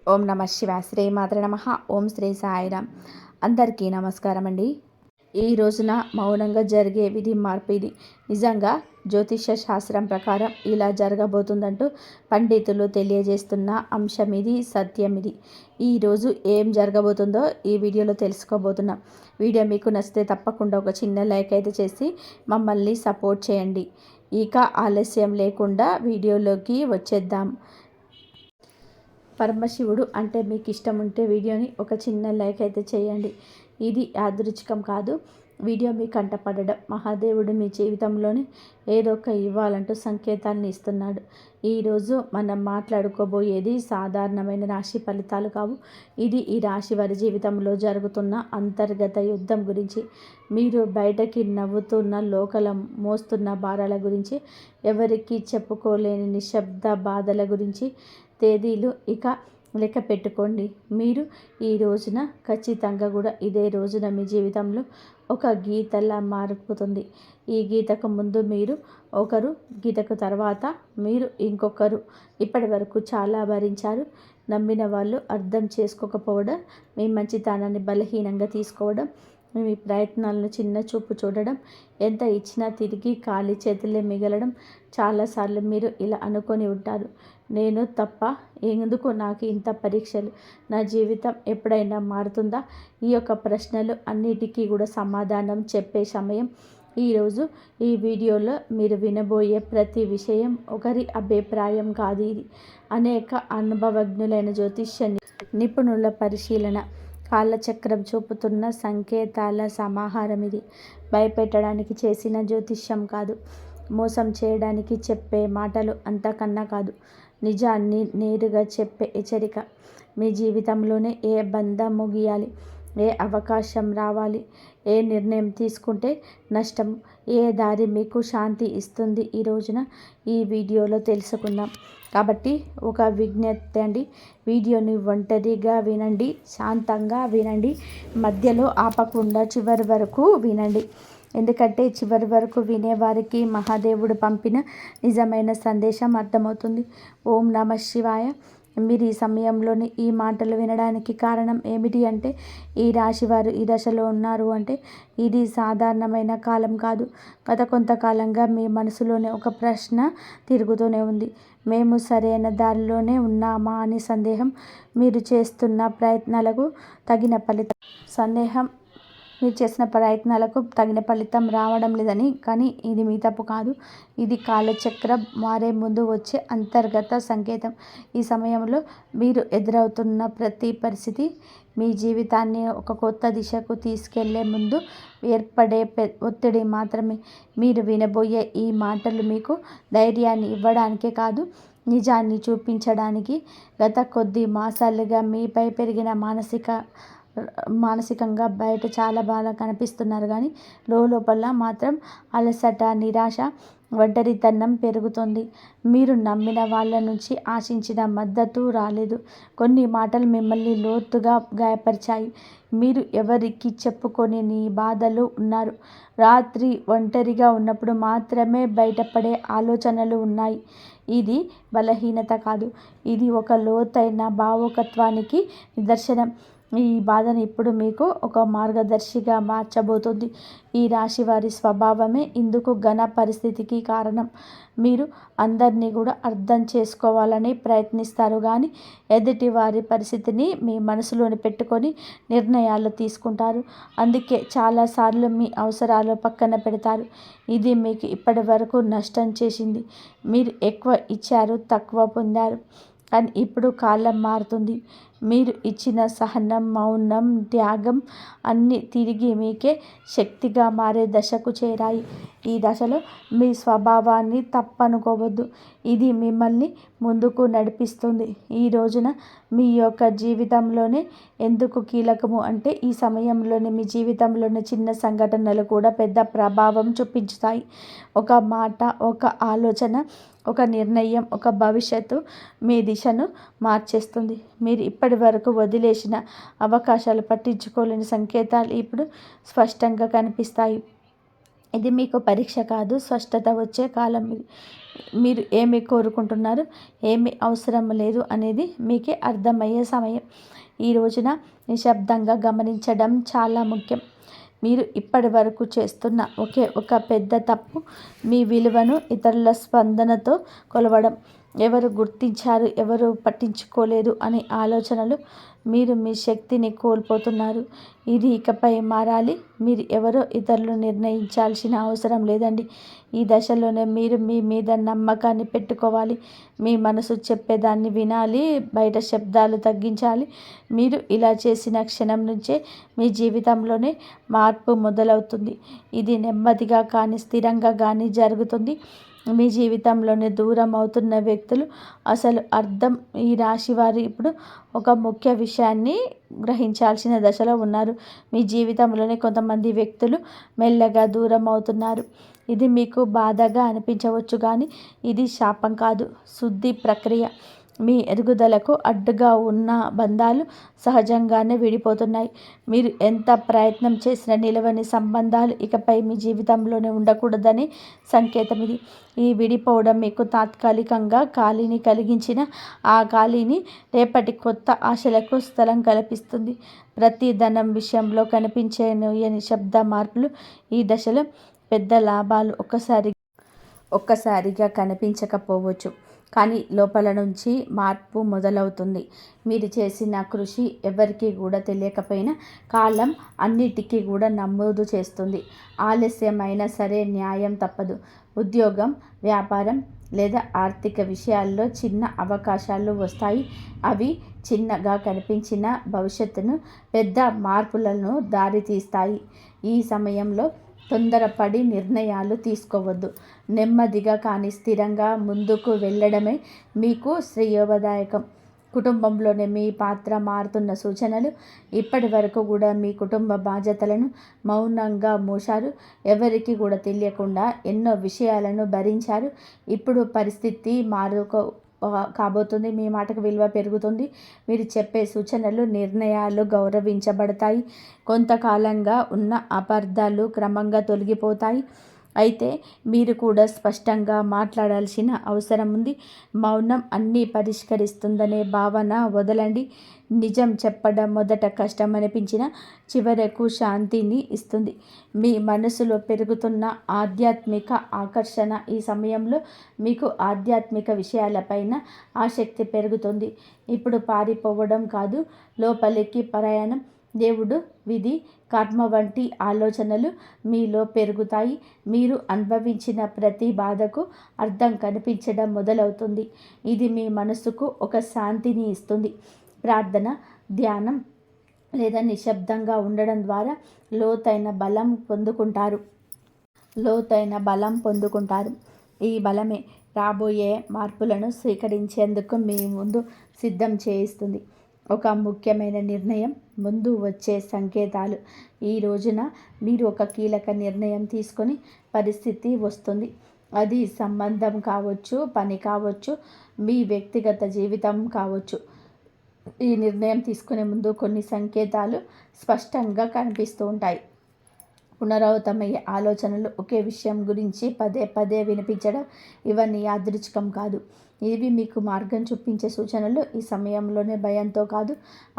ఓం నమ శివాయ. శ్రీమాత్రే నమః. ఓం శ్రీ సాయిరామ్. అందరికీ నమస్కారం అండి. ఈ రోజున మౌనంగా జరిగే విధి మార్పు ఇది. నిజంగా జ్యోతిష శాస్త్రం ప్రకారం ఇలా జరగబోతుందంటూ పండితులు తెలియజేస్తున్న అంశం ఇది, సత్యం ఇది. ఈరోజు ఏం జరగబోతుందో ఈ వీడియోలో తెలుసుకోబోతున్నాం. వీడియో మీకు నచ్చితే తప్పకుండా ఒక చిన్న లైక్ అయితే చేసి మమ్మల్ని సపోర్ట్ చేయండి. ఇక ఆలస్యం లేకుండా వీడియోలోకి వచ్చేద్దాం. పరమశివుడు అంటే మీకు ఇష్టం ఉంటే వీడియోని ఒక చిన్న లైక్ అయితే చేయండి. ఇది యాదృచ్ఛికం కాదు. వీడియో మీ కంటపడడం మహాదేవుడు మీ జీవితంలోని ఏదో ఒక ఇవ్వాలంటూ సంకేతాన్ని ఇస్తున్నాడు. ఈరోజు మనం మాట్లాడుకోబోయేది సాధారణమైన రాశి ఫలితాలు కావు. ఇది ఈ రాశి వారి జీవితంలో జరుగుతున్న అంతర్గత యుద్ధం గురించి, మీరు బయటకి నవ్వుతున్న లోకల మోస్తున్న భారాల గురించి, ఎవరికి చెప్పుకోలేని నిశ్శబ్ద బాధల గురించి. తేదీలు ఇక లెక్క పెట్టుకోండి. మీరు ఈ రోజున ఖచ్చితంగా కూడా ఇదే రోజున మీ జీవితంలో ఒక గీతలా మారిపోతుంది. ఈ గీతకు ముందు మీరు ఒకరు, గీతకు తర్వాత మీరు ఇంకొకరు. ఇప్పటి వరకు చాలా భరించారు. నమ్మిన వాళ్ళు అర్థం చేసుకోకపోవడం, మీ మంచితనాన్ని బలహీనంగా తీసుకోవడం, మీ ప్రయత్నాలను చిన్న చూపు చూడడం, ఎంత ఇచ్చినా తిరిగి ఖాళీ చేతులే మిగలడం. చాలాసార్లు మీరు ఇలా అనుకొని ఉంటారు, నేను తప్ప, ఎందుకు నాకు ఇంత పరీక్షలు, నా జీవితం ఎప్పుడైనా మారుతుందా? ఈ యొక్క ప్రశ్నలు అన్నిటికీ కూడా సమాధానం చెప్పే సమయం ఈరోజు. ఈ వీడియోలో మీరు వినబోయే ప్రతి విషయం ఒకరి అభిప్రాయం కాదు. ఇది అనేక అనుభవజ్ఞులైన జ్యోతిష్య నిపుణుల పరిశీలన, కాలచక్రం చూపుతున్న సంకేతాల సమాహారం. ఇది భయపెట్టడానికి చేసిన జ్యోతిష్యం కాదు, మోసం చేయడానికి చెప్పే మాటలు అంతకన్నా కాదు, నిజాన్ని నేరుగా చెప్పే హెచ్చరిక. మీ జీవితంలోనే ఏ బంధం ముగియాలి, ఏ అవకాశం రావాలి, ఏ నిర్ణయం తీసుకుంటే నష్టం, ఏ దారి మీకు శాంతి ఇస్తుంది, ఈ రోజున ఈ వీడియోలో తెలుసుకుందాం. కాబట్టి ఒక విజ్ఞప్తి అండి, వీడియోని ఒంటరిగా వినండి, శాంతంగా వినండి, మధ్యలో ఆపకుండా చివరి వరకు వినండి. ఎందుకంటే చివరి వరకు వినేవారికి మహాదేవుడు పంపిన నిజమైన సందేశం అర్థమవుతుంది. ఓం నమ శివాయ. మీరు ఈ సమయంలోని ఈ మాటలు వినడానికి కారణం ఏమిటి అంటే, ఈ రాశివారు ఈ దశలో ఉన్నారు అంటే ఇది సాధారణమైన కాలం కాదు. గత కొంతకాలంగా మీ మనసులోనే ఒక ప్రశ్న తిరుగుతూనే ఉంది. మేము సరైన దారిలోనే ఉన్నామా అని సందేహం. మీరు చేస్తున్న ప్రయత్నాలకు తగిన ఫలితం సందేహం మీరు చేసిన ప్రయత్నాలకు తగిన ఫలితం రావడం లేదని. కానీ ఇది మీ తప్పు కాదు. ఇది కాలచక్రం మారే ముందు వచ్చే అంతర్గత సంకేతం. ఈ సమయంలో మీరు ఎదురవుతున్న ప్రతి పరిస్థితి మీ జీవితాన్ని ఒక కొత్త దిశకు తీసుకెళ్లే ముందు ఏర్పడే ఒత్తిడి మాత్రమే. మీరు వినబోయే ఈ మాటలు మీకు ధైర్యాన్ని ఇవ్వడానికే కాదు, నిజాన్ని చూపించడానికి. గత కొద్ది మాసాలుగా మీపై పెరిగిన మానసికంగా బయట చాలా బాగా కనిపిస్తున్నారు, కానీ లోపల మాత్రం అలసట, నిరాశ, ఒంటరితనం పెరుగుతుంది. మీరు నమ్మిన వాళ్ళ నుంచి ఆశించిన మద్దతు రాలేదు. కొన్ని మాటలు మిమ్మల్ని లోతుగా గాయపరిచాయి. మీరు ఎవరికి చెప్పుకొని నీ బాధలు ఉన్నారు. రాత్రి ఒంటరిగా ఉన్నప్పుడు మాత్రమే బయటపడే ఆలోచనలు ఉన్నాయి. ఇది బలహీనత కాదు, ఇది ఒక లోతైన భావుకత్వానికి నిదర్శనం. ఈ బాధను ఇప్పుడు మీకు ఒక మార్గదర్శిగా మార్చబోతుంది. ఈ రాశి వారి స్వభావమే ఇందుకు ఘన పరిస్థితికి కారణం. మీరు అందరినీ కూడా అర్థం చేసుకోవాలని ప్రయత్నిస్తారు, కానీ ఎదుటి వారి పరిస్థితిని మీ మనసులోని పెట్టుకొని నిర్ణయాలు తీసుకుంటారు. అందుకే చాలాసార్లు మీ అవసరాలు పక్కన పెడతారు. ఇది మీకు ఇప్పటి వరకు నష్టం చేసింది. మీరు ఎక్కువ ఇచ్చారు, తక్కువ పొందారు. కానీ ఇప్పుడు కాలం మారుతుంది. మీరు ఇచ్చిన సహనం, మౌనం, త్యాగం అన్నీ తిరిగి మీకే శక్తిగా మారే దశకు చేరాయి. ఈ దశలో మీ స్వభావాన్ని తప్పనుకోవద్దు. ఇది మిమ్మల్ని ముందుకు నడిపిస్తుంది. ఈ రోజున మీ యొక్క జీవితంలోనే ఎందుకు కీలకము అంటే, ఈ సమయంలోనే మీ జీవితంలోని చిన్న సంఘటనలు కూడా పెద్ద ప్రభావం చూపించుతాయి. ఒక మాట, ఒక ఆలోచన, ఒక నిర్ణయం, ఒక భవిష్యత్తు మీ దిశను మార్చేస్తుంది. మీరు ఇప్పటి వరకు వదిలేసిన అవకాశాలు, పట్టించుకోలేని సంకేతాలు ఇప్పుడు స్పష్టంగా కనిపిస్తాయి. ఇది మీకు పరీక్ష కాదు, స్పష్టత వచ్చే కాలం ఇది. మీరు ఏమి కోరుకుంటున్నారు, ఏమి అవసరం లేదు అనేది మీకే అర్థమయ్యే సమయం. ఈ రోజున నిశ్శబ్దంగా గమనించడం చాలా ముఖ్యం. మీరు ఇప్పటి వరకు చేస్తున్న ఒకే ఒక పెద్ద తప్పు మీ విలువను ఇతరుల స్పందనతో కొలవడం. ఎవరు గుర్తించారు, ఎవరు పట్టించుకోలేదు అనే ఆలోచనలు మీరు మీ శక్తిని కోల్పోతున్నారు. ఇది ఇకపై మారాలి. మీరు ఎవరో ఇతరులు నిర్ణయించాల్సిన అవసరం లేదండి. ఈ దశలోనే మీరు మీ మీద నమ్మకాన్ని పెట్టుకోవాలి. మీ మనసు చెప్పేదాన్ని వినాలి, బయట శబ్దాలు తగ్గించాలి. మీరు ఇలా చేసిన క్షణం నుంచే మీ జీవితంలోనే మార్పు మొదలవుతుంది. ఇది నెమ్మదిగా కానీ స్థిరంగా కానీ జరుగుతుంది. మీ జీవితంలోనే దూరం అవుతున్న వ్యక్తులు అసలు అర్థం. ఈ రాశి వారు ఇప్పుడు ఒక ముఖ్య విషయాన్ని గ్రహించాల్సిన దశలో ఉన్నారు. మీ జీవితంలోనే కొంతమంది వ్యక్తులు మెల్లగా దూరం అవుతున్నారు. ఇది మీకు బాధగా అనిపించవచ్చు, కానీ ఇది శాపం కాదు, శుద్ధి ప్రక్రియ. మీ ఎదుగుదలకు అడ్డుగా ఉన్న బంధాలు సహజంగానే విడిపోతున్నాయి. మీరు ఎంత ప్రయత్నం చేసినా నిలవని సంబంధాలు ఇకపై మీ జీవితంలోనే ఉండకూడదని సంకేతం ఇది. ఈ విడిపోవడం మీకు తాత్కాలికంగా ఖాళీని కలిగించిన ఆ ఖాళీని రేపటి కొత్త ఆశలకు స్థలం కల్పిస్తుంది. ప్రతి ధనం విషయంలో కనిపించే నిశ్శబ్ద మార్పులు ఈ దశలో పెద్ద లాభాలు ఒక్కసారిగా కనిపించకపోవచ్చు, కానీ లోపల నుంచి మార్పు మొదలవుతుంది. మీరు చేసిన కృషి ఎవరికి కూడా తెలియకపోయినా కాలం అన్నిటికీ కూడా నమోదు చేస్తుంది. ఆలస్యమైనా సరే న్యాయం తప్పదు. ఉద్యోగం, వ్యాపారం లేదా ఆర్థిక విషయాల్లో చిన్న అవకాశాలు వస్తాయి. అవి చిన్నగా కనిపించిన భవిష్యత్తును పెద్ద మార్పులను దారితీస్తాయి. ఈ సమయంలో తొందరపడి నిర్ణయాలు తీసుకోవద్దు. నెమ్మదిగా కానీ స్థిరంగా ముందుకు వెళ్ళడమే మీకు శ్రేయోదాయకం. కుటుంబంలోనే మీ పాత్ర మారుతున్న సూచనలు. ఇప్పటి వరకు కూడా మీ కుటుంబ బాధ్యతలను మౌనంగా మోశారు. ఎవరికి కూడా తెలియకుండా ఎన్నో విషయాలను భరించారు. ఇప్పుడు పరిస్థితి కాబోతుంది. మీ మాటకు విలువ పెరుగుతుంది. మీరు చెప్పే సూచనలు, నిర్ణయాలు గౌరవించబడతాయి. కొంతకాలంగా ఉన్న అపార్థాలు క్రమంగా తొలగిపోతాయి. అయితే మీరు కూడా స్పష్టంగా మాట్లాడాల్సిన అవసరం ఉంది. మౌనం అన్నీ పరిష్కరిస్తుందనే భావన వదలండి. నిజం చెప్పడం మొదట కష్టం అనిపించినా చివరకు శాంతిని ఇస్తుంది. మీ మనసులో పెరుగుతున్న ఆధ్యాత్మిక ఆకర్షణ. ఈ సమయంలో మీకు ఆధ్యాత్మిక విషయాలపైన ఆసక్తి పెరుగుతుంది. ఇప్పుడు పారిపోవడం కాదు, లోపలికి ప్రయాణం. దేవుడు, విధి, కర్మ వంటి ఆలోచనలు మీలో పెరుగుతాయి. మీరు అనుభవించిన ప్రతి బాధకు అర్థం కనిపించడం మొదలవుతుంది. ఇది మీ మనసుకు ఒక శాంతిని ఇస్తుంది. ప్రార్థన, ధ్యానం లేదా నిశ్శబ్దంగా ఉండడం ద్వారా లోతైన బలం పొందుకుంటారు. ఈ బలమే రాబోయే మార్పులను స్వీకరించేందుకు మీ ముందు సిద్ధం చేయిస్తుంది. ఒక ముఖ్యమైన నిర్ణయం ముందు వచ్చే సంకేతాలు. ఈ రోజున మీరు ఒక కీలక నిర్ణయం తీసుకొని పరిస్థితి వస్తుంది. అది సంబంధం కావచ్చు, పని కావచ్చు, మీ వ్యక్తిగత జీవితం కావచ్చు. ఈ నిర్ణయం తీసుకునే ముందు కొన్ని సంకేతాలు స్పష్టంగా కనిపిస్తూ ఉంటాయి. పునరావృతమయ్యే ఆలోచనలు, ఒకే విషయం గురించి పదే పదే వినిపించడం, ఇవన్నీ యాదృచ్ఛికం కాదు. ఇవి మీకు మార్గం చూపించే సూచనలు. ఈ సమయంలోనే భయంతో కాదు,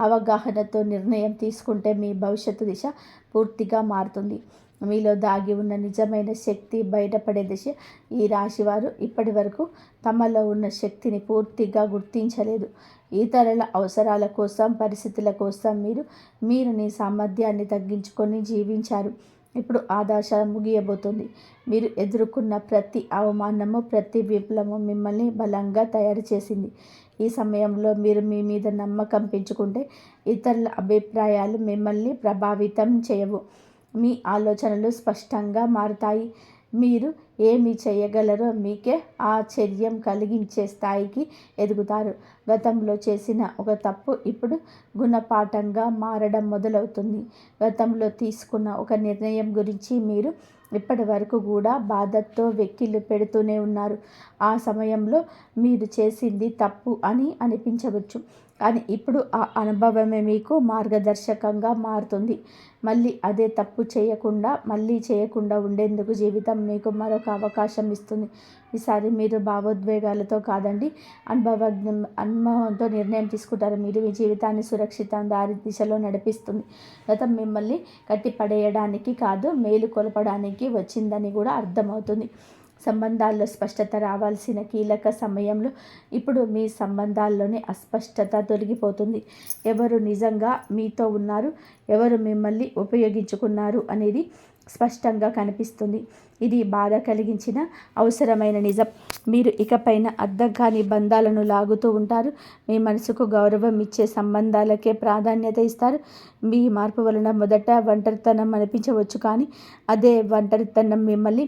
అవగాహనతో నిర్ణయం తీసుకుంటే మీ భవిష్యత్తు దిశ పూర్తిగా మారుతుంది. మీలో దాగి ఉన్న నిజమైన శక్తి బయటపడే దిశ. ఈ రాశివారు ఇప్పటి వరకు తమలో ఉన్న శక్తిని పూర్తిగా గుర్తించలేదు. ఇతరుల అవసరాల కోసం, పరిస్థితుల కోసం మీరు మీ సామర్థ్యాన్ని తగ్గించుకొని జీవించారు. ఇప్పుడు ఆ దశ ముగియబోతుంది. మీరు ఎదుర్కొన్న ప్రతి అవమానము, ప్రతి విఫలము మిమ్మల్ని బలంగా తయారు చేసింది. ఈ సమయంలో మీరు మీ మీద నమ్మకం పెంచుకుంటే ఇతరుల అభిప్రాయాలు మిమ్మల్ని ప్రభావితం చేయవు. మీ ఆలోచనలు స్పష్టంగా మారుతాయి. మీరు ఏమి చేయగలరో మీకే ఆశ్చర్యం కలిగించే స్థాయికి ఎదుగుతారు. గతంలో చేసిన ఒక తప్పు ఇప్పుడు గుణపాఠంగా మారడం మొదలవుతుంది. గతంలో తీసుకున్న ఒక నిర్ణయం గురించి మీరు ఇప్పటి వరకు కూడా బాధతో వెక్కిళ్ళు పెడుతూనే ఉన్నారు. ఆ సమయంలో మీరు చేసింది తప్పు అని అనిపించవచ్చు. కానీ ఇప్పుడు ఆ అనుభవమే మీకు మార్గదర్శకంగా మారుతుంది. మళ్ళీ అదే తప్పు చేయకుండా ఉండేందుకు జీవితం మీకు మరొక అవకాశం ఇస్తుంది. ఈసారి మీరు భావోద్వేగాలతో కాదండి, అనుభవంతో నిర్ణయం తీసుకుంటారు. మీరు మీ జీవితాన్ని సురక్షిత దారి దిశలో నడిపిస్తుంది. గతం మిమ్మల్ని కట్టిపడేయడానికి కాదు, మేలు కొలపడానికి వచ్చిందని కూడా అర్థమవుతుంది. సంబంధాల్లో స్పష్టత రావాల్సిన కీలక సమయంలో ఇప్పుడు మీ సంబంధాల్లోనే అస్పష్టత తొలగిపోతుంది. ఎవరు నిజంగా మీతో ఉన్నారు, ఎవరు మిమ్మల్ని ఉపయోగించుకున్నారు అనేది స్పష్టంగా కనిపిస్తుంది. ఇది బాధ కలిగించిన అవసరమైన నిజం. మీరు ఇకపైన అర్థం కాని బంధాలను లాగుతూ ఉంటారు. మీ మనసుకు గౌరవం ఇచ్చే సంబంధాలకే ప్రాధాన్యత ఇస్తారు. మీ మార్పు వలన మొదట ఒంటరితనం అనిపించవచ్చు, కానీ అదే ఒంటరితనం మిమ్మల్ని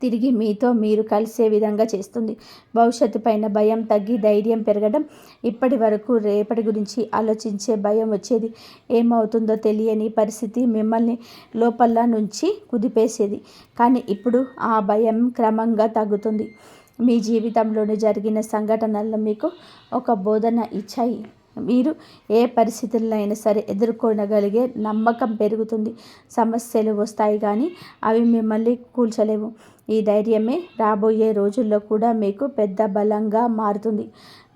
తిరిగి మీతో మీరు కలిసే విధంగా చేస్తుంది. భవిష్యత్తు పైన భయం తగ్గి ధైర్యం పెరగడం. ఇప్పటి వరకు రేపటి గురించి ఆలోచించే భయం వచ్చేది. ఏమవుతుందో తెలియని పరిస్థితి మిమ్మల్ని లోపల నుంచి కుదిపేసేది. కానీ ఇప్పుడు ఆ భయం క్రమంగా తగ్గుతుంది. మీ జీవితంలోని జరిగిన సంఘటనలు మీకు ఒక బోధన ఇచ్చాయి. మీరు ఏ పరిస్థితులైనా సరే ఎదుర్కొనగలిగే నమ్మకం పెరుగుతుంది. సమస్యలు వస్తాయి, కానీ అవి మిమ్మల్ని కూల్చలేవు. ఈ ధైర్యమే రాబోయే రోజుల్లో కూడా మీకు పెద్ద బలంగా మారుతుంది.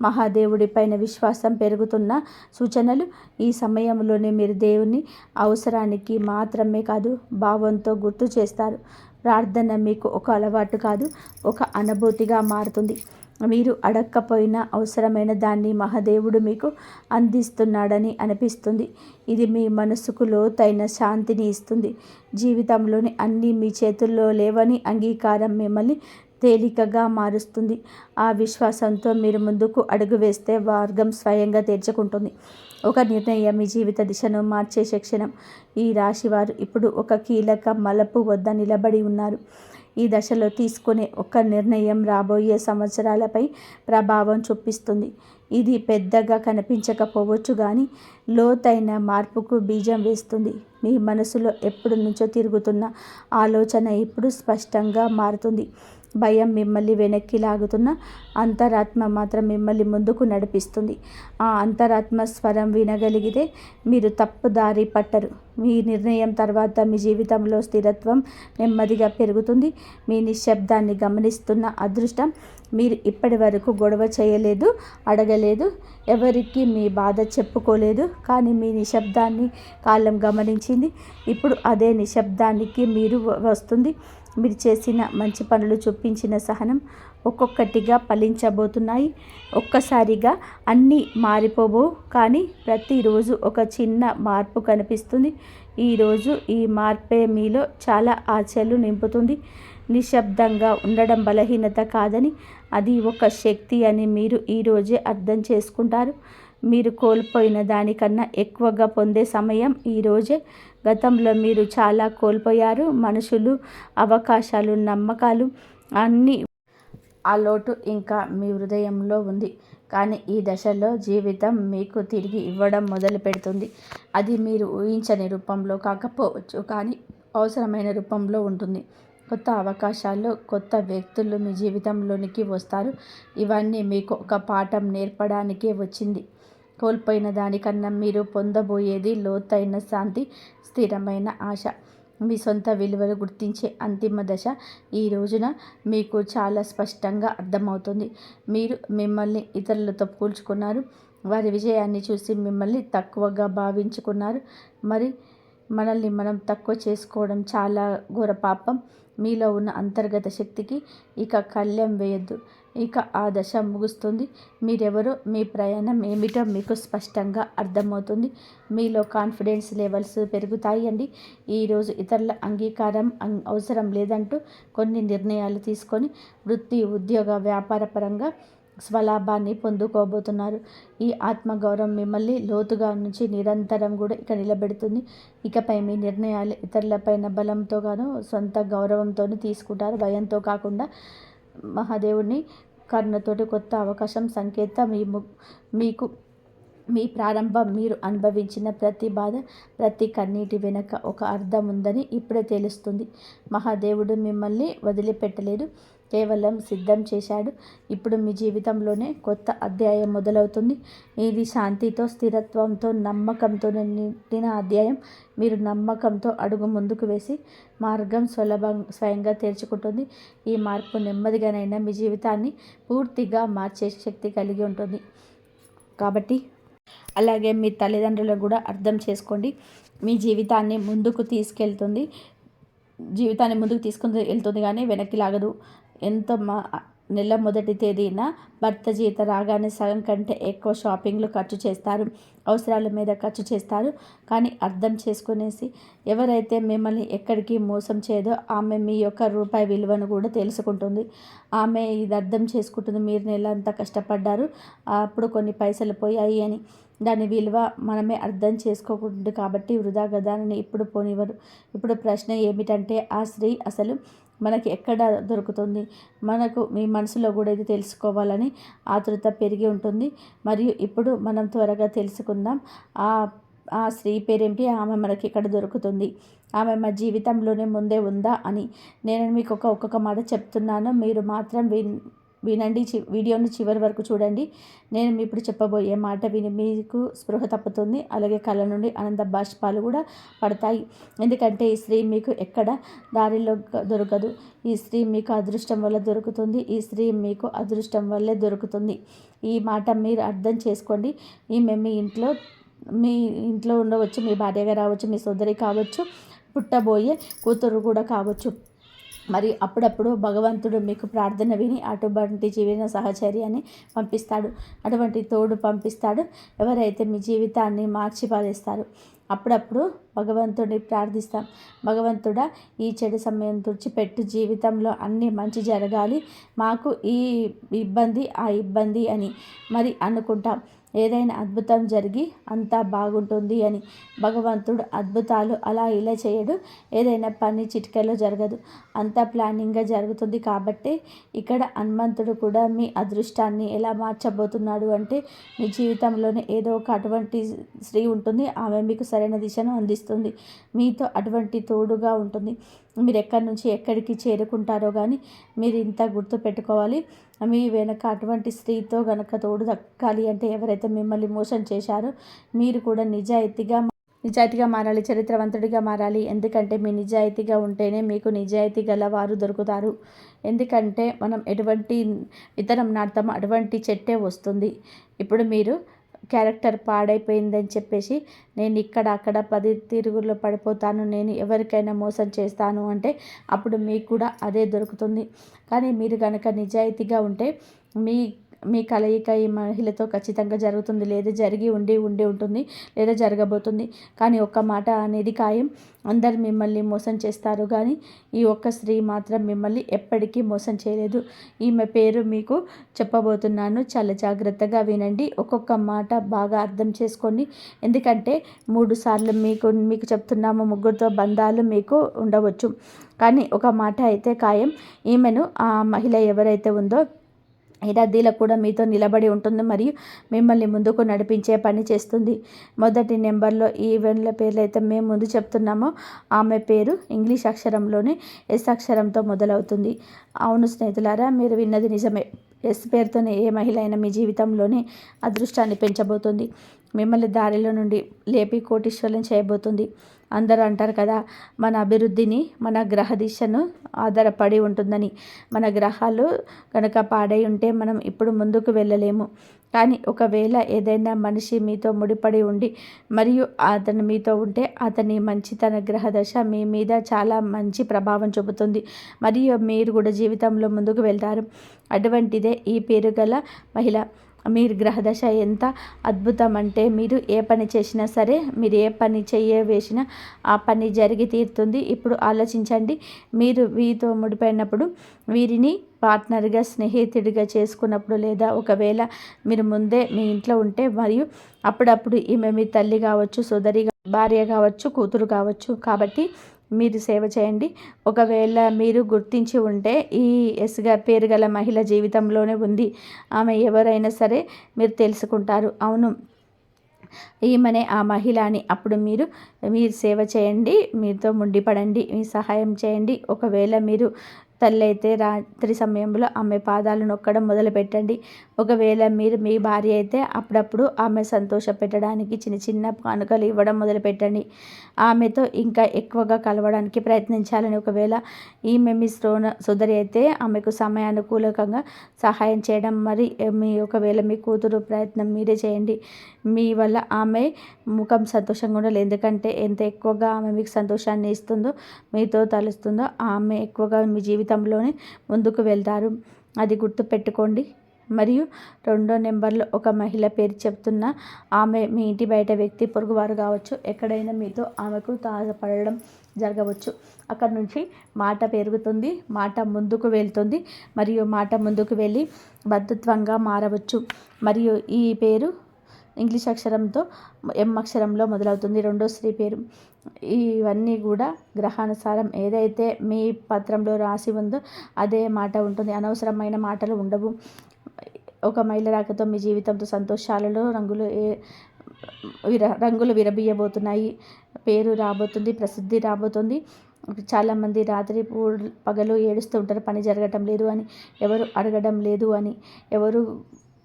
మహాదేవుడి పైన విశ్వాసం పెరుగుతున్న సూచనలు. ఈ సమయంలోనే మీరు దేవుని అవసరానికి మాత్రమే కాదు, భావంతో గుర్తు చేస్తారు. ప్రార్థన మీకు ఒక అలవాటు కాదు, ఒక అనుభూతిగా మారుతుంది. మీరు అడక్కపోయినా అవసరమైన దాన్ని మహాదేవుడు మీకు అందిస్తున్నాడని అనిపిస్తుంది. ఇది మీ మనసుకు లోతైన శాంతిని ఇస్తుంది. జీవితంలోని అన్నీ మీ చేతుల్లో లేవని అంగీకారం మిమ్మల్ని తేలికగా మారుస్తుంది. ఆ విశ్వాసంతో మీరు ముందుకు అడుగు వేస్తే మార్గం స్వయంగా తెరుచుకుంటుంది. ఒక నిర్ణయం మీ జీవిత దిశను మార్చే క్షణం. ఈ రాశివారు ఇప్పుడు ఒక కీలక మలుపు వద్ద నిలబడి ఉన్నారు. ఈ దశలో తీసుకునే ఒక నిర్ణయం రాబోయే సంవత్సరాలపై ప్రభావం చూపిస్తుంది. ఇది పెద్దగా కనిపించకపోవచ్చు, కానీ లోతైన మార్పుకు బీజం వేస్తుంది. మీ మనసులో ఎప్పటి నుంచో తిరుగుతున్న ఆలోచన ఇప్పుడు స్పష్టంగా మారుతుంది. భయం మిమ్మల్ని వెనక్కి లాగుతున్న అంతరాత్మ మాత్రం మిమ్మల్ని ముందుకు నడిపిస్తుంది. ఆ అంతరాత్మ స్వరం వినగలిగితే మీరు తప్పు దారి పట్టరు. మీ నిర్ణయం తర్వాత మీ జీవితంలో స్థిరత్వం నెమ్మదిగా పెరుగుతుంది. మీ నిశ్శబ్దాన్ని గమనిస్తున్న అదృష్టం. మీరు ఇప్పటి వరకు గొడవ చేయలేదు, అడగలేదు, ఎవరికి మీ బాధ చెప్పుకోలేదు, కానీ మీ నిశ్శబ్దాన్ని కాలం గమనించింది. ఇప్పుడు అదే నిశ్శబ్దానికి మీరు వస్తుంది. మీరు చేసిన మంచి పనులు, చూపించిన సహనం ఒక్కొక్కటిగా ఫలించబోతున్నాయి. ఒక్కసారిగా అన్నీ మారిపోబో, కానీ ప్రతిరోజు ఒక చిన్న మార్పు కనిపిస్తుంది. ఈరోజు ఈ మార్పే మీలో చాలా ఆశలు నింపుతుంది. నిశ్శబ్దంగా ఉండడం బలహీనత కాదని, అది ఒక శక్తి అని మీరు ఈరోజే అర్థం చేసుకుంటారు. మీరు కోల్పోయిన దానికన్నా ఎక్కువగా పొందే సమయం ఈరోజే. గతంలో మీరు చాలా కోల్పోయారు. మనుషులు, అవకాశాలు, నమ్మకాలు అన్నీ. ఆ లోటు ఇంకా మీ హృదయంలో ఉంది. కానీ ఈ దశలో జీవితం మీకు తిరిగి ఇవ్వడం మొదలు పెడుతుంది. అది మీరు ఊహించని రూపంలో కాకపోవచ్చు, కానీ అవసరమైన రూపంలో ఉంటుంది. కొత్త అవకాశాలు, కొత్త వ్యక్తులు మీ జీవితంలోనికి వస్తారు. ఇవన్నీ మీకు ఒక పాఠం నేర్పడానికే వచ్చింది. కోల్పోయిన దానికన్నా మీరు పొందబోయేది లోతైన శాంతి, స్థిరమైన ఆశ. మీ సొంత విలువలు గుర్తించే అంతిమ దశ ఈ రోజున మీకు చాలా స్పష్టంగా అర్థమవుతుంది. మీరు మిమ్మల్ని ఇతరులతో పోల్చుకున్నారు. వారి విజయాన్ని చూసి మిమ్మల్ని తక్కువగా భావించుకున్నారు. మరి మనల్ని మనం తక్కువ చేసుకోవడం చాలా ఘోర పాపం. మీలో ఉన్న అంతర్గత శక్తికి ఇక కళ్ళెం వేయొద్దు. ఇక ఆ దశ ముగుస్తుంది. మీరెవరో, మీ ప్రయాణం ఏమిటో మీకు స్పష్టంగా అర్థమవుతుంది. మీలో కాన్ఫిడెన్స్ లెవెల్స్ పెరుగుతాయి అండి. ఈరోజు ఇతరుల అంగీకారం అవసరం లేదంటూ కొన్ని నిర్ణయాలు తీసుకొని వృత్తి, ఉద్యోగ, వ్యాపార పరంగా స్వలాభాన్ని పొందుకోబోతున్నారు. ఈ ఆత్మగౌరవం మిమ్మల్ని లోతుగా నుంచి నిరంతరం కూడా ఇక నిలబెడుతుంది. ఇకపై మీ నిర్ణయాలు ఇతరులపైన బలంతో గాను, సొంత గౌరవంతోనూ తీసుకుంటారు, భయంతో కాకుండా. మహాదేవుని కరుణతోటి కొత్త అవకాశం సంకేతం మీకు. మీ ప్రారంభం. మీరు అనుభవించిన ప్రతి బాధ, ప్రతి కన్నీటి వెనుక ఒక అర్థం ఉందని ఇప్పుడే తెలుస్తుంది. మహాదేవుడు మిమ్మల్ని వదిలిపెట్టలేదు. కేవలం సిద్ధం చేశాడు. ఇప్పుడు మీ జీవితంలోనే కొత్త అధ్యాయం మొదలవుతుంది. ఇది శాంతితో, స్థిరత్వంతో, నమ్మకంతో నిండిన అధ్యాయం. మీరు నమ్మకంతో అడుగు ముందుకు వేసి మార్గం స్వయంగా తెరుచుకుంటుంది. ఈ మార్పు నెమ్మదిగానైనా మీ జీవితాన్ని పూర్తిగా మార్చే శక్తి కలిగి ఉంటుంది. కాబట్టి అలాగే మీ తల్లిదండ్రులను కూడా అర్థం చేసుకోండి. మీ జీవితాన్ని ముందుకు తీసుకుని వెళ్తుంది కానీ వెనక్కి లాగదు. నెల మొదటి తేదీన భర్త జీతం రాగానే సగం కంటే ఎక్కువ షాపింగ్లు ఖర్చు చేస్తారు, అవసరాల మీద ఖర్చు చేస్తారు. కానీ అర్థం చేసుకునేసి ఎవరైతే మిమ్మల్ని ఎక్కడికి మోసం చేయదో ఆమె మీ యొక్క రూపాయి విలువను కూడా తెలుసుకుంటుంది. ఆమె ఇది అర్థం చేసుకుంటుంది, మీరు నెల అంతా కష్టపడ్డారు, అప్పుడు కొన్ని పైసలు పోయాయి అని. దాని విలువ మనమే అర్థం చేసుకోకూడదు కాబట్టి వృధా గదాన్ని ఇప్పుడు పోనివ్వరు. ఇప్పుడు ప్రశ్న ఏమిటంటే, ఆ స్త్రీ అసలు మనకి ఎక్కడ దొరుకుతుంది? మనకు మీ మనసులో కూడా ఇది తెలుసుకోవాలని ఆతృత పెరిగి ఉంటుంది. మరియు ఇప్పుడు మనం త్వరగా తెలుసుకుందాం. ఆ స్త్రీ పేరేంటి, ఆమె మనకి ఎక్కడ దొరుకుతుంది, ఆమె మా జీవితంలోనే ముందే ఉందా అని. నేను మీకు ఒక్కొక్క మాట చెప్తున్నాను, మీరు మాత్రం వినండి. వీడియోని చివరి వరకు చూడండి. నేను ఇప్పుడు చెప్పబోయే మాట విని మీకు స్పృహ తప్పుతుంది. అలాగే కళ్ళ నుండి ఆనంద బాష్పాలు కూడా పడతాయి. ఎందుకంటే ఈ స్త్రీ మీకు ఎక్కడ దారిలో దొరకదు. ఈ స్త్రీ మీకు అదృష్టం వల్ల దొరుకుతుంది. ఈ స్త్రీ మీకు అదృష్టం వల్లే దొరుకుతుంది. ఈ మాట మీరు అర్థం చేసుకోండి. ఈమె మీ ఇంట్లో ఉండవచ్చు, మీ భార్యగా రావచ్చు, మీ సోదరి కావచ్చు, పుట్టబోయే కూతురు కూడా కావచ్చు. మరి అప్పుడప్పుడు భగవంతుడు మీకు ప్రార్థన విని అటువంటి జీవన సహచర్యాన్ని పంపిస్తాడు, అటువంటి తోడు పంపిస్తాడు. ఎవరైతే మీ జీవితాన్ని మార్చి పారేస్తారు. అప్పుడప్పుడు భగవంతుడిని ప్రార్థిస్తాం, భగవంతుడా ఈ చెడు సమయం తుడిచిపెట్టు, జీవితంలో అన్నీ మంచి జరగాలి, మాకు ఈ ఇబ్బంది ఆ ఇబ్బంది అని మరి అనుకుంటాం. ఏదైనా అద్భుతం జరిగి అంతా బాగుంటుంది అని. భగవంతుడు అద్భుతాలు అలా ఇలా చేయడు. ఏదైనా పని చిటికెలో జరగదు, అంతా ప్లానింగ్గా జరుగుతుంది. కాబట్టి ఇక్కడ హనుమంతుడు కూడా మీ అదృష్టాన్ని ఎలా మార్చబోతున్నాడు అంటే, మీ జీవితంలోనే ఏదో ఒక అటువంటి స్త్రీ ఉంటుంది, ఆమె మీకు సరైన దిశను అందిస్తుంది, మీతో అటువంటి తోడుగా ఉంటుంది. మీరు ఎక్కడి నుంచి ఎక్కడికి చేరుకుంటారో కానీ మీరు ఇంత గుర్తు పెట్టుకోవాలి. మీ వెనక అటువంటి స్త్రీతో గనక తోడు దక్కాలి అంటే, ఎవరైతే మిమ్మల్ని మోసం చేశారో మీరు కూడా నిజాయితీగా మారాలి, చరిత్రవంతుడిగా మారాలి. ఎందుకంటే మీ నిజాయితీగా ఉంటేనే మీకు నిజాయితీ గల వారు దొరుకుతారు. ఎందుకంటే మనం ఎటువంటి విత్తనం నాటుతామో అటువంటి చెట్టే వస్తుంది. ఇప్పుడు మీరు క్యారెక్టర్ పాడైపోయిందని చెప్పేసి నేను అక్కడ 10 తిరుగుల్లో పడిపోతాను, నేను ఎవరికైనా మోసం చేస్తాను అంటే అప్పుడు మీకు కూడా అదే దొరుకుతుంది. కానీ మీరు కనుక నిజాయితీగా ఉంటే మీ కలయిక ఈ మహిళతో ఖచ్చితంగా జరుగుతుంది, లేదా జరిగి ఉండి ఉంటుంది, లేదా జరగబోతుంది. కానీ ఒక్క మాట అనేది ఖాయం, అందరు మిమ్మల్ని మోసం చేస్తారు కానీ ఈ ఒక్క స్త్రీ మాత్రం మిమ్మల్ని ఎప్పటికీ మోసం చేయలేదు. ఈమె పేరు మీకు చెప్పబోతున్నాను, చాలా జాగ్రత్తగా వినండి. ఒక్కొక్క మాట బాగా అర్థం చేసుకోండి. ఎందుకంటే 3 సార్లు మీకు చెప్తున్నాము, ముగ్గురితో బంధాలు మీకు ఉండవచ్చు. కానీ ఒక మాట అయితే ఖాయం, ఈమెను ఆ మహిళ ఎవరైతే ఉందో ఈ రద్దీలో కూడా మీతో నిలబడి ఉంటుంది మరియు మిమ్మల్ని ముందుకు నడిపించే పని చేస్తుంది. మొదటి నెంబర్లో ఈవెన్ల పేర్లు అయితే మేము ముందు చెప్తున్నామో ఆమె పేరు ఇంగ్లీష్ అక్షరంలోనే ఎస్ అక్షరంతో మొదలవుతుంది. అవును స్నేహితులారా, మీరు విన్నది నిజమే. ఎస్ పేరుతోనే ఏ మహిళ అయినా మీ జీవితంలోనే అదృష్టాన్ని పెంచబోతుంది, మిమ్మల్ని దారిలో నుండి లేపి కోటీశ్వరులను చేయబోతుంది. అందరూ అంటారు కదా, మన అభివృద్ధిని మన గ్రహ దిశను ఆధారపడి ఉంటుందని. మన గ్రహాలు కనుక పాడై ఉంటే మనం ఇప్పుడు ముందుకు వెళ్ళలేము. కానీ ఒకవేళ ఏదైనా మనిషి మీతో ముడిపడి ఉండి మరియు అతను మీతో ఉంటే అతని మంచితన గ్రహ దశ మీ మీద చాలా మంచి ప్రభావం చూపుతుంది మరియు మీరు కూడా జీవితంలో ముందుకు వెళ్తారు. అటువంటిదే ఈ పేరు గల మహిళ. మీరు గ్రహదశ ఎంత అద్భుతం అంటే, మీరు ఏ పని చేసినా సరే, మీరు ఏ పని వేసినా ఆ పని జరిగి తీరుతుంది. ఇప్పుడు ఆలోచించండి, మీరు వీరితో ముడిపోయినప్పుడు, వీరిని పార్ట్నర్గా స్నేహితుడిగా చేసుకున్నప్పుడు, లేదా ఒకవేళ మీరు ముందే మీ ఇంట్లో ఉంటే మరియు అప్పుడప్పుడు ఈమె మీ తల్లి కావచ్చు, సోదరి, భార్య కావచ్చు, కూతురు కావచ్చు. కాబట్టి మీరు సేవ చేయండి. ఒకవేళ మీరు గుర్తించి ఉంటే ఈ ఎస్గా పేరు గల మహిళ జీవితంలోనే ఉంది, ఆమె ఎవరైనా సరే మీరు తెలుసుకుంటారు. అవును, ఈమెనే ఆ మహిళ అని. అప్పుడు మీరు సేవ చేయండి, మీతో ముండిపడండి, మీ సహాయం చేయండి. ఒకవేళ మీరు పెళ్ళైతే రాత్రి సమయంలో ఆమె పాదాలు నొక్కడం మొదలుపెట్టండి. ఒకవేళ మీరు మీ భార్య అయితే అప్పుడప్పుడు ఆమె సంతోష పెట్టడానికి చిన్న చిన్న కానుకలు ఇవ్వడం మొదలుపెట్టండి. ఆమెతో ఇంకా ఎక్కువగా కలవడానికి ప్రయత్నించాలని. ఒకవేళ ఈమె మీ సోదరి అయితే ఆమెకు సమయానుకూలంగా సహాయం చేయడం. మరి ఒకవేళ మీ కూతురు ప్రయత్నం మీరే చేయండి. మీ వల్ల ఆమె ముఖం సంతోషంగా ఉండాలి. ఎందుకంటే ఎంత ఎక్కువగా ఆమె మీకు సంతోషాన్ని ఇస్తుందో, మీతో తలుస్తుందో ఆమె ఎక్కువగా మీ జీవితంలోనే ముందుకు వెళ్తారు. అది గుర్తుపెట్టుకోండి. మరియు 2వ నెంబర్లో ఒక మహిళ పేరు చెప్తున్న ఆమె మీ ఇంటి బయట వ్యక్తి, పొరుగువారు కావచ్చు. ఎక్కడైనా మీతో ఆమెకు తాజపడడం జరగవచ్చు. అక్కడ నుంచి మాట పెరుగుతుంది, మాట ముందుకు వెళ్తుంది మరియు మాట ముందుకు వెళ్ళి బంధుత్వంగా మారవచ్చు. మరియు ఈ పేరు ఇంగ్లీష్ అక్షరంతో ఎం అక్షరంలో మొదలవుతుంది. 2వ స్త్రీ పేరు. ఇవన్నీ కూడా గ్రహానుసారం ఏదైతే మీ పత్రంలో రాసి ఉందో అదే మాట ఉంటుంది. అనవసరమైన మాటలు ఉండవు. ఒక మహిళ రాకతో మీ జీవితంతో సంతోషాలలో రంగులు విరబీయబోతున్నాయి. పేరు రాబోతుంది, ప్రసిద్ధి రాబోతుంది. చాలామంది రాత్రి పగలు ఏడుస్తూ ఉంటారు, పని జరగటం లేదు అని, ఎవరు అడగడం లేదు అని, ఎవరు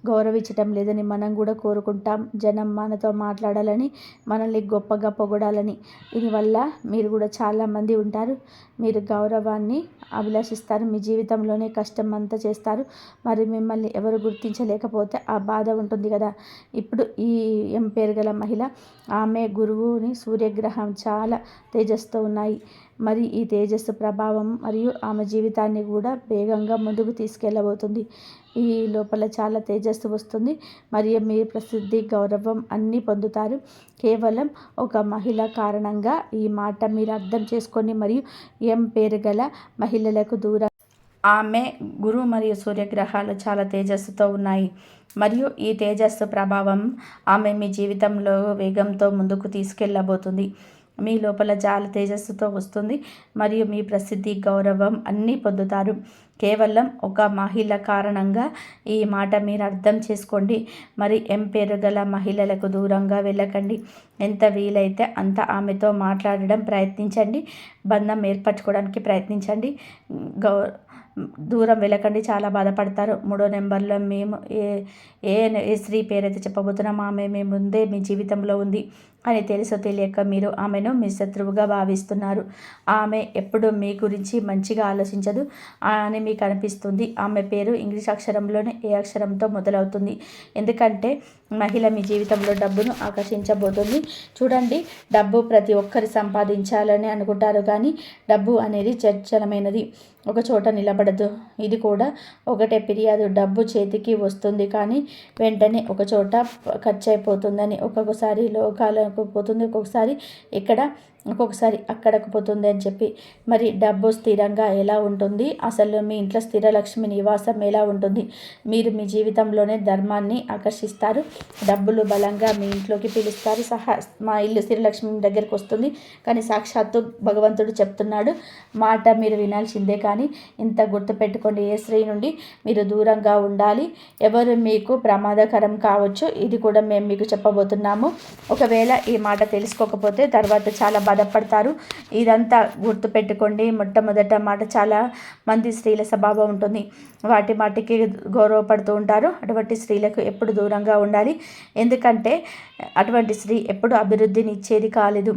గౌరవించటం లేదని. మనం కూడా కోరుకుంటాం జనం మనతో మాట్లాడాలని, మనల్ని గొప్పగా పొగడాలని. దీనివల్ల మీరు కూడా చాలామంది ఉంటారు. మీరు గౌరవాన్ని అభిలాషిస్తారు, మీ జీవితంలోనే కష్టం అంతా చేస్తారు. మరి మిమ్మల్ని ఎవరు గుర్తించలేకపోతే ఆ బాధ ఉంటుంది కదా. ఇప్పుడు ఈ ఎం పేరు గల మహిళ, ఆమె గురువుని సూర్యగ్రహం చాలా తేజస్సుతో ఉన్నాయి. మరి ఈ తేజస్సు ప్రభావం మరియు ఆమె జీవితాన్ని కూడా వేగంగా ముందుకు తీసుకెళ్ళబోతుంది. ఈ లోపల చాలా తేజస్సు వస్తుంది మరియు మీ ప్రసిద్ధి, గౌరవం అన్నీ పొందుతారు. కేవలం ఒక మహిళ కారణంగా. ఈ మాట మీరు అర్థం చేసుకొని మరియు ఎం పేరు గల మహిళలకు దూరం. ఆమె గురు మరియు సూర్యగ్రహాలు చాలా తేజస్సుతో ఉన్నాయి మరియు ఈ తేజస్సు ప్రభావం ఆమె మీ జీవితంలో వేగంతో ముందుకు తీసుకెళ్ళబోతుంది. మీ లోపల చాలా తేజస్సుతో వస్తుంది మరియు మీ ప్రసిద్ధి, గౌరవం అన్నీ పొందుతారు. కేవలం ఒక మహిళ కారణంగా. ఈ మాట మీరు అర్థం చేసుకోండి. మరి ఎం పేరు గల మహిళలకు దూరంగా వెళ్ళకండి. ఎంత వీలైతే అంత ఆమెతో మాట్లాడడం ప్రయత్నించండి. బంధం ఏర్పరచుకోవడానికి ప్రయత్నించండి. దూరం వెళ్ళకండి, చాలా బాధపడతారు. 3వ నెంబర్లో మేము ఏ స్త్రీ పేరైతే చెప్పబోతున్నామో ఆమె మీ ముందే మీ జీవితంలో ఉంది అని తెలుసో తెలియక మీరు ఆమెను మీ శత్రువుగా భావిస్తున్నారు. ఆమె ఎప్పుడు మీ గురించి మంచిగా ఆలోచించదు అని మీకు అనిపిస్తుంది. ఆమె పేరు ఇంగ్లీష్ అక్షరంలోనే ఏ అక్షరంతో మొదలవుతుంది. ఎందుకంటే మహిళ మీ జీవితంలో డబ్బును ఆకర్షించబోతుంది. చూడండి, డబ్బు ప్రతి ఒక్కరు సంపాదించాలని అనుకుంటారు, కానీ డబ్బు అనేది చంచలమైనది, ఒక చోట నిలబడదు. ఇది కూడా ఒకటే ఫిర్యాదు. డబ్బు చేతికి వస్తుంది కానీ వెంటనే ఒక చోట ఖర్చు అయిపోతుందని. ఒక్కొక్కసారి లోకాలకు పోతుంది, ఒక్కొక్కసారి అక్కడకు పోతుంది అని చెప్పి. మరి డబ్బు స్థిరంగా ఎలా ఉంటుంది? అసలు మీ ఇంట్లో స్థిర లక్ష్మి నివాసం ఎలా ఉంటుంది? మీరు మీ జీవితంలోనే ధర్మాన్ని ఆకర్షిస్తారు. డబ్బులు బలంగా మీ ఇంట్లోకి పిలుస్తారు. మా ఇల్లు స్థిరలక్ష్మి దగ్గరికి వస్తుంది. కానీ సాక్షాత్తు భగవంతుడు చెప్తున్నాడు, మాట మీరు వినాల్సిందే. కానీ ఇంత గుర్తుపెట్టుకోండి, ఏ స్త్రీ నుండి మీరు దూరంగా ఉండాలి. ఎవరు మీకు ప్రమాదకరం కావచ్చు, ఇది కూడా మేము మీకు చెప్పబోతున్నాము. ఒకవేళ ఈ మాట తెలుసుకోకపోతే తర్వాత చాలా బాధపడతారు. ఇదంతా గుర్తుపెట్టుకోండి. మొట్టమొదట మాట, చాలా మంది స్త్రీల స్వభావం ఉంటుంది, వాటి మాటికి గౌరవపడుతూ ఉంటారు. అటువంటి స్త్రీలకు ఎప్పుడు దూరంగా ఉండాలి. ఎందుకంటే అటువంటి స్త్రీ ఎప్పుడు అభివృద్ధిని ఇచ్చేది కాలేదు.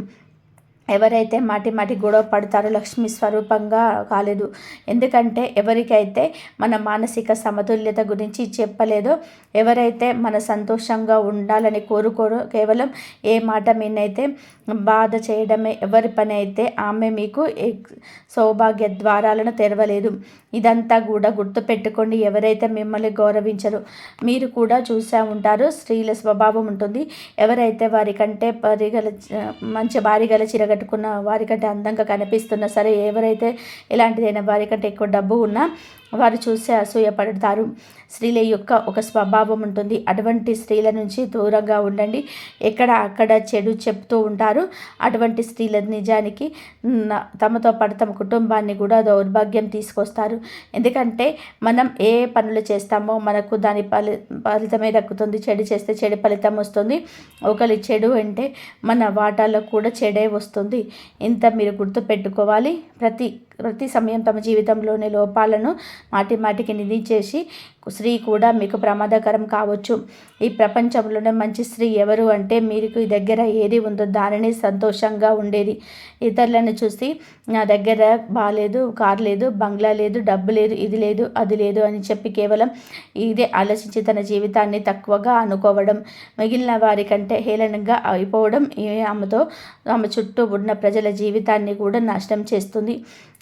ఎవరైతే మాటి గొడవ పడతారో లక్ష్మి స్వరూపంగా కాలేదు. ఎందుకంటే ఎవరికైతే మన మానసిక సమతుల్యత గురించి చెప్పలేదో, ఎవరైతే మన సంతోషంగా ఉండాలని కోరుకోరో, కేవలం ఏ మాట మీనైతే బాధ చేయడమే ఎవరి పని అయితే ఆమె మీకు సౌభాగ్య ద్వారాలను తెరవలేదు. ఇదంతా కూడా గుర్తుపెట్టుకోండి. ఎవరైతే మిమ్మల్ని గౌరవించరు, మీరు కూడా చూసే ఉంటారు, స్త్రీల స్వభావం ఉంటుంది. ఎవరైతే వారికంటే మంచి భారీగల చిరగట్టుకున్న, వారికంటే అందంగా కనిపిస్తున్నా సరే, ఎవరైతే ఎలాంటిదైనా వారికంటే ఎక్కువ డబ్బు ఉన్నా వారు చూసే అసూయపడతారు. స్త్రీల యొక్క ఒక స్వభావం ఉంటుంది. అటువంటి స్త్రీల నుంచి దూరంగా ఉండండి. అక్కడ చెడు చెప్తూ ఉంటారు. అటువంటి స్త్రీల నిజానికి తమతో పాటు తమ కుటుంబాన్ని కూడా దౌర్భాగ్యం తీసుకొస్తారు. ఎందుకంటే మనం ఏ పనులు చేస్తామో మనకు దాని ఫలితమే దక్కుతుంది. చెడు చేస్తే చెడు ఫలితం వస్తుంది. ఒకరి చెడు అంటే మన వాటాలో కూడా చెడే వస్తుంది. ఇంత మీరు గుర్తుపెట్టుకోవాలి. ప్రతి ప్రతి సమయం తమ జీవితంలోని లోపాలను మాటిమాటికి నిందించేసి స్త్రీ కూడా మీకు ప్రమాదకరం కావచ్చు. ఈ ప్రపంచంలోనే మంచి స్త్రీ ఎవరు అంటే మీకు దగ్గర ఏది ఉందో దానిని సంతోషంగా ఉండేది. ఇతరులను చూసి నా దగ్గర బాగాలేదు, కారు లేదు, బంగ్లా లేదు, డబ్బు లేదు, ఇది లేదు, అది లేదు అని చెప్పి కేవలం ఇదే ఆలోచించి తన జీవితాన్ని తక్కువగా అనుకోవడం, మిగిలిన వారి కంటే హేళనంగా అయిపోవడం ఆమె చుట్టూ ఉన్న ప్రజల జీవితాన్ని కూడా నాశనం చేస్తుంది.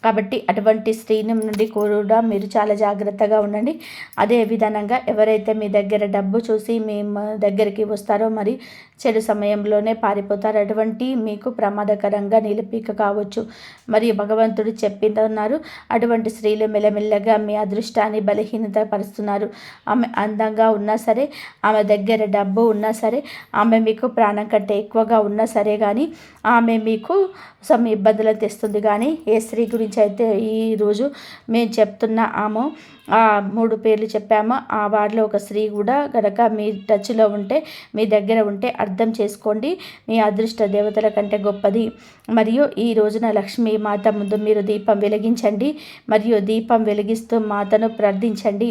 కాబట్టి అటువంటి స్త్రీని నుండి కూడా మీరు చాలా జాగ్రత్తగా ఉండండి. అదే విధానంగా ఎవరైతే మీ దగ్గర డబ్బు చూసి మీ దగ్గరికి వస్తారో మరి చెడు సమయంలోనే పారిపోతారు. అటువంటి మీకు ప్రమాదకరంగా నిలిపిక కావచ్చు. మరియు భగవంతుడు చెప్తున్నారు, అటువంటి స్త్రీలు మెల్లమెల్లగా మీ అదృష్టాన్ని బలహీనత పరుస్తున్నారు. ఆమె అందంగా ఉన్నా సరే, ఆమె దగ్గర డబ్బు ఉన్నా సరే, ఆమె మీకు ప్రాణం కంటే ఎక్కువగా ఉన్నా సరే కానీ ఆమె మీకు ఇబ్బందులు తెస్తుంది. కానీ ఏ స్త్రీ గురించి అయితే ఈరోజు మేము చెప్తున్న ఆమె 3 పేర్లు చెప్పామో ఆ వారిలో ఒక స్త్రీ కూడా కనుక మీ టచ్లో ఉంటే, మీ దగ్గర ఉంటే అర్థం చేసుకోండి, మీ అదృష్ట దేవతల కంటే గొప్పది. మరియు ఈ రోజున లక్ష్మీ మాత ముందు మీరు దీపం వెలిగించండి. మరియు దీపం వెలిగిస్తూ మాతను ప్రార్థించండి,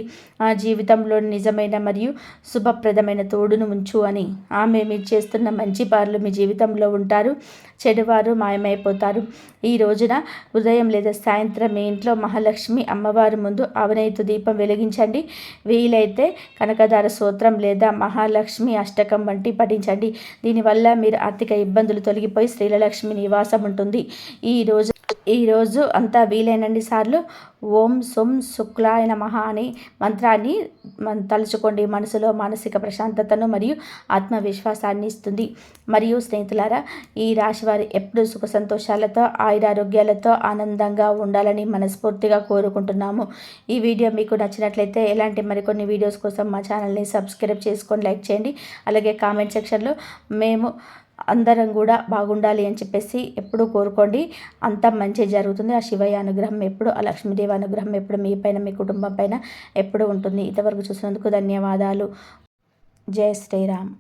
ఆ జీవితంలో నిజమైన మరియు శుభప్రదమైన తోడును ఉంచు అని. ఆమె మీరు చేస్తున్న మంచి పనులు మీ జీవితంలో ఉంటారు, చెడువారు మాయమైపోతారు. ఈ రోజున ఉదయం లేదా సాయంత్రం మీ ఇంట్లో మహాలక్ష్మి అమ్మవారి ముందు అవనైతు దీపం వెలిగించండి. వీలైతే కనకదార స్తోత్రం లేదా మహాలక్ష్మి అష్టకం వంటి పఠించండి. దీనివల్ల మీరు ఆర్థిక ఇబ్బందులు తొలగిపోయి శ్రీలక్ష్మి నివాసం ఉంటుంది. ఈరోజు అంతా వీలైనన్ని సార్లు ఓం సోం శుక్లాయ నమః అనే మంత్రాన్ని తలుచుకోండి. మనసులో మానసిక ప్రశాంతతను మరియు ఆత్మవిశ్వాసాన్ని ఇస్తుంది. మరియు స్నేహితులారా, ఈ రాశి వారు ఎప్పుడు సుఖ సంతోషాలతో ఆయురారోగ్యాలతో ఆనందంగా ఉండాలని మనస్ఫూర్తిగా కోరుకుంటున్నాము. ఈ వీడియో మీకు నచ్చినట్లయితే ఎలాంటి మరికొన్ని వీడియోస్ కోసం మా ఛానల్ని సబ్స్క్రైబ్ చేసుకొని లైక్ చేయండి. అలాగే కామెంట్ సెక్షన్లో మేము అందరం కూడా బాగుండాలి అని చెప్పేసి ఎప్పుడూ కోరుకోండి. అంతా మంచి జరుగుతుంది. ఆ శివయ్య అనుగ్రహం ఎప్పుడు, ఆ లక్ష్మీదేవి అనుగ్రహం ఎప్పుడు మీ పైన, మీ కుటుంబం పైన ఎప్పుడు ఉంటుంది. ఇంతవరకు చూసినందుకు ధన్యవాదాలు. జై శ్రీరామ్.